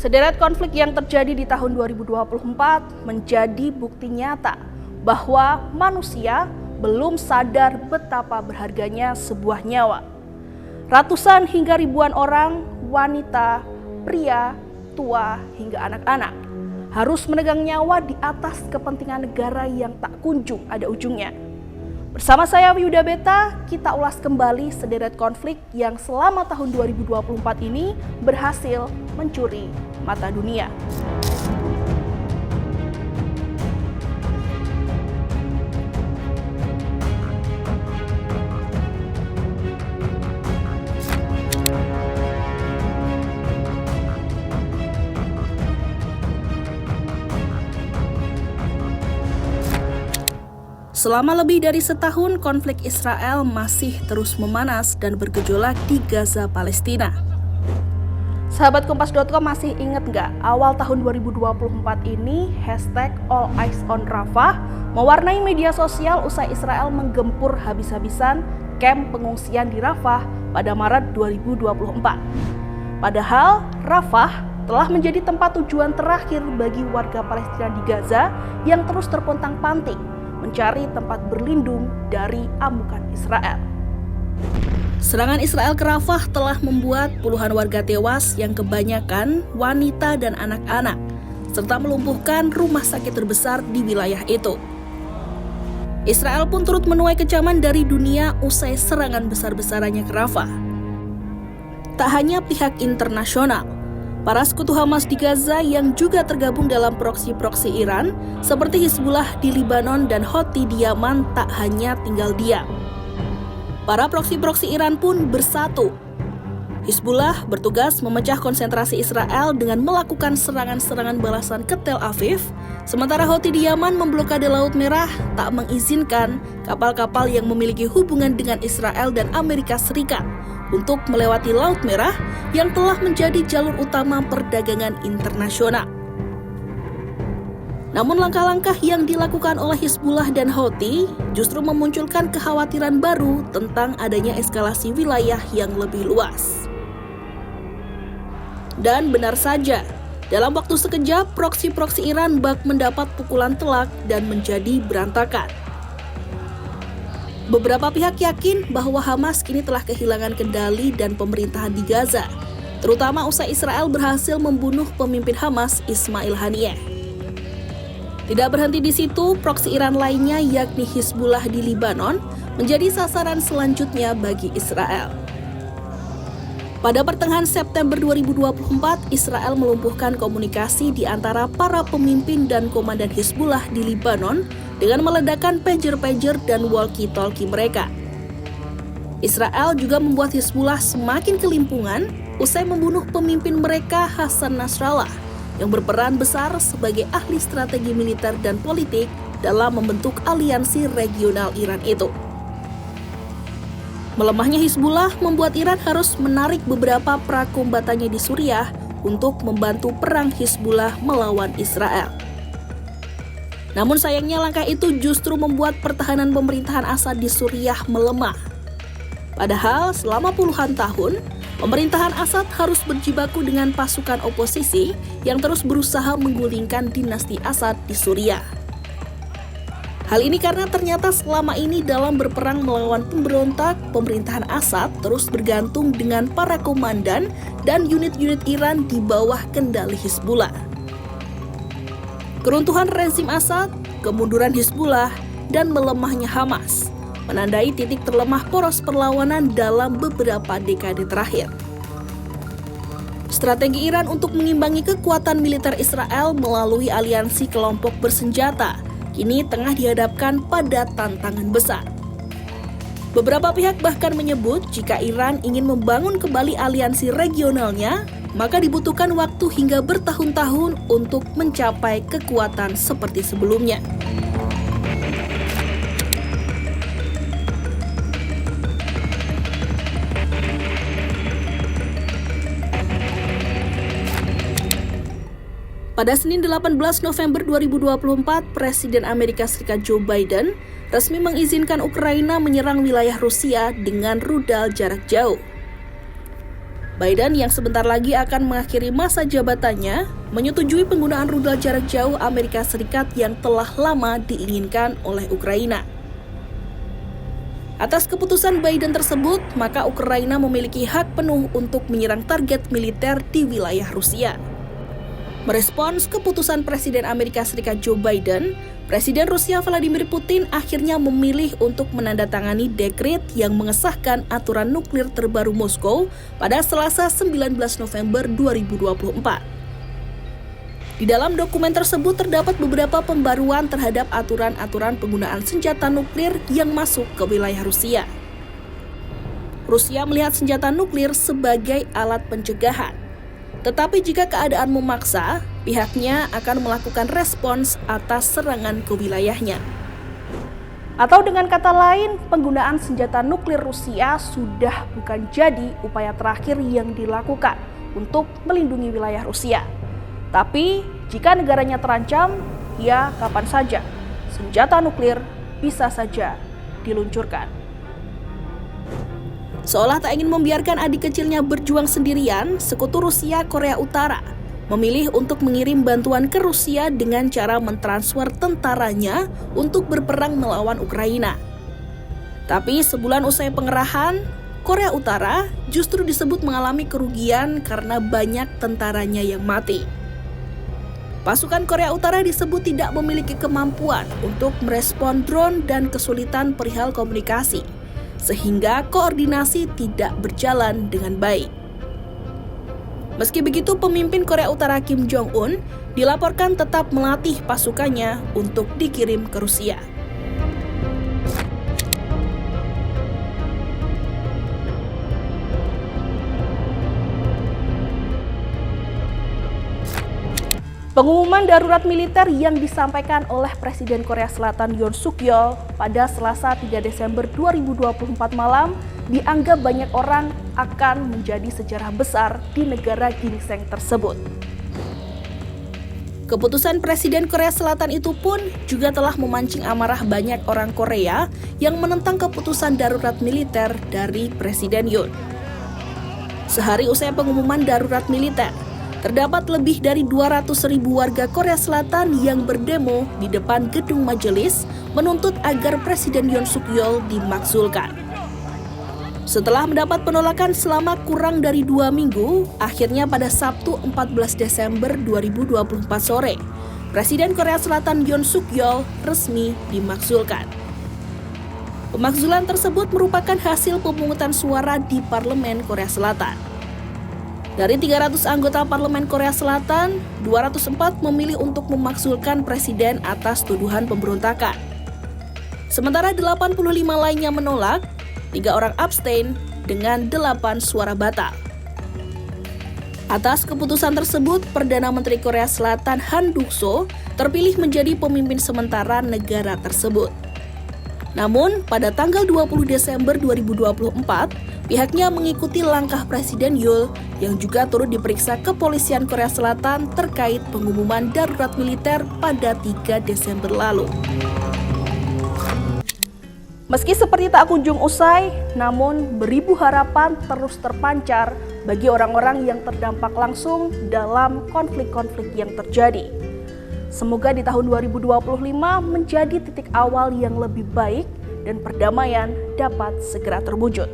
Sederet konflik yang terjadi di tahun 2024 menjadi bukti nyata bahwa manusia belum sadar betapa berharganya sebuah nyawa. Ratusan hingga ribuan orang, wanita, pria, tua, hingga anak-anak harus menegang nyawa di atas kepentingan negara yang tak kunjung ada ujungnya. Bersama saya Wiyuda Beta, kita ulas kembali sederet konflik yang selama tahun 2024 ini berhasil mencuri mata dunia. Selama lebih dari setahun, konflik Israel masih terus memanas dan bergejolak di Gaza, Palestina. Sahabat Kompas.com masih ingat nggak awal tahun 2024 ini hashtag All Eyes on Rafah mewarnai media sosial usai Israel menggempur habis-habisan kamp pengungsian di Rafah pada Maret 2024. Padahal Rafah telah menjadi tempat tujuan terakhir bagi warga Palestina di Gaza yang terus terpontang-panting mencari tempat berlindung dari amukan Israel. Serangan Israel ke Rafah telah membuat puluhan warga tewas yang kebanyakan wanita dan anak-anak, serta melumpuhkan rumah sakit terbesar di wilayah itu. Israel pun turut menuai kecaman dari dunia usai serangan besar-besarannya ke Rafah. Tak hanya pihak internasional, para sekutu Hamas di Gaza yang juga tergabung dalam proksi-proksi Iran seperti Hizbullah di Lebanon dan Houthi di Yaman tak hanya tinggal diam. Para proksi-proksi Iran pun bersatu. Hizbullah bertugas memecah konsentrasi Israel dengan melakukan serangan-serangan balasan ke Tel Aviv, sementara Houthi di Yaman memblokade Laut Merah tak mengizinkan kapal-kapal yang memiliki hubungan dengan Israel dan Amerika Serikat untuk melewati Laut Merah yang telah menjadi jalur utama perdagangan internasional. Namun langkah-langkah yang dilakukan oleh Hizbullah dan Houthi justru memunculkan kekhawatiran baru tentang adanya eskalasi wilayah yang lebih luas. Dan benar saja, dalam waktu sekejap proksi-proksi Iran bak mendapat pukulan telak dan menjadi berantakan. Beberapa pihak yakin bahwa Hamas kini telah kehilangan kendali dan pemerintahan di Gaza, terutama usai Israel berhasil membunuh pemimpin Hamas, Ismail Haniyeh. Tidak berhenti di situ, proksi Iran lainnya yakni Hizbullah di Lebanon menjadi sasaran selanjutnya bagi Israel. Pada pertengahan September 2024, Israel melumpuhkan komunikasi di antara para pemimpin dan komandan Hizbullah di Lebanon dengan meledakkan pager-pager dan walkie-talkie mereka. Israel juga membuat Hizbullah semakin kelimpungan usai membunuh pemimpin mereka Hasan Nasrallah yang berperan besar sebagai ahli strategi militer dan politik dalam membentuk aliansi regional Iran itu. Melemahnya Hizbullah membuat Iran harus menarik beberapa prakombatannya di Suriah untuk membantu perang Hizbullah melawan Israel. Namun sayangnya langkah itu justru membuat pertahanan pemerintahan Assad di Suriah melemah. Padahal selama puluhan tahun, pemerintahan Assad harus berjibaku dengan pasukan oposisi yang terus berusaha menggulingkan dinasti Assad di Suriah. Hal ini karena ternyata selama ini dalam berperang melawan pemberontak, pemerintahan Assad terus bergantung dengan para komandan dan unit-unit Iran di bawah kendali Hizbullah. Keruntuhan rezim Assad, kemunduran Hizbullah, dan melemahnya Hamas menandai titik terlemah poros perlawanan dalam beberapa dekade terakhir. Strategi Iran untuk mengimbangi kekuatan militer Israel melalui aliansi kelompok bersenjata kini tengah dihadapkan pada tantangan besar. Beberapa pihak bahkan menyebut jika Iran ingin membangun kembali aliansi regionalnya, maka dibutuhkan waktu hingga bertahun-tahun untuk mencapai kekuatan seperti sebelumnya. Pada Senin 18 November 2024, Presiden Amerika Serikat Joe Biden resmi mengizinkan Ukraina menyerang wilayah Rusia dengan rudal jarak jauh. Biden yang sebentar lagi akan mengakhiri masa jabatannya menyetujui penggunaan rudal jarak jauh Amerika Serikat yang telah lama diinginkan oleh Ukraina. Atas keputusan Biden tersebut, maka Ukraina memiliki hak penuh untuk menyerang target militer di wilayah Rusia. Merespons keputusan Presiden Amerika Serikat Joe Biden, Presiden Rusia Vladimir Putin akhirnya memilih untuk menandatangani dekret yang mengesahkan aturan nuklir terbaru Moskow pada Selasa 19 November 2024. Di dalam dokumen tersebut terdapat beberapa pembaruan terhadap aturan-aturan penggunaan senjata nuklir yang masuk ke wilayah Rusia. Rusia melihat senjata nuklir sebagai alat pencegahan. Tetapi jika keadaan memaksa, pihaknya akan melakukan respons atas serangan ke wilayahnya. Atau dengan kata lain, penggunaan senjata nuklir Rusia sudah bukan jadi upaya terakhir yang dilakukan untuk melindungi wilayah Rusia. Tapi, jika negaranya terancam, ya kapan saja, senjata nuklir bisa saja diluncurkan. Seolah tak ingin membiarkan adik kecilnya berjuang sendirian, sekutu Rusia Korea Utara memilih untuk mengirim bantuan ke Rusia dengan cara mentransfer tentaranya untuk berperang melawan Ukraina. Tapi sebulan usai pengerahan, Korea Utara justru disebut mengalami kerugian karena banyak tentaranya yang mati. Pasukan Korea Utara disebut tidak memiliki kemampuan untuk merespon drone dan kesulitan perihal komunikasi, sehingga koordinasi tidak berjalan dengan baik. Meski begitu, pemimpin Korea Utara Kim Jong-un dilaporkan tetap melatih pasukannya untuk dikirim ke Rusia. Pengumuman darurat militer yang disampaikan oleh Presiden Korea Selatan Yoon Suk Yeol pada Selasa 3 Desember 2024 malam dianggap banyak orang akan menjadi sejarah besar di negara ginseng tersebut. Keputusan Presiden Korea Selatan itu pun juga telah memancing amarah banyak orang Korea yang menentang keputusan darurat militer dari Presiden Yoon. Sehari usai pengumuman darurat militer, terdapat lebih dari 200.000 warga Korea Selatan yang berdemo di depan gedung majelis menuntut agar Presiden Yoon Suk Yeol dimakzulkan. Setelah mendapat penolakan selama kurang dari 2 minggu, akhirnya pada Sabtu 14 Desember 2024 sore, Presiden Korea Selatan Yoon Suk Yeol resmi dimakzulkan. Pemakzulan tersebut merupakan hasil pemungutan suara di Parlemen Korea Selatan. Dari 300 anggota Parlemen Korea Selatan, 204 memilih untuk memakzulkan Presiden atas tuduhan pemberontakan. Sementara 85 lainnya menolak, 3 orang abstain dengan 8 suara batal. Atas keputusan tersebut, Perdana Menteri Korea Selatan Han Duck-soo terpilih menjadi pemimpin sementara negara tersebut. Namun, pada tanggal 20 Desember 2024, pihaknya mengikuti langkah Presiden Yeol yang juga turut diperiksa kepolisian Korea Selatan terkait pengumuman darurat militer pada 3 Desember lalu. Meski seperti tak kunjung usai, namun beribu harapan terus terpancar bagi orang-orang yang terdampak langsung dalam konflik-konflik yang terjadi. Semoga di tahun 2025 menjadi titik awal yang lebih baik dan perdamaian dapat segera terwujud.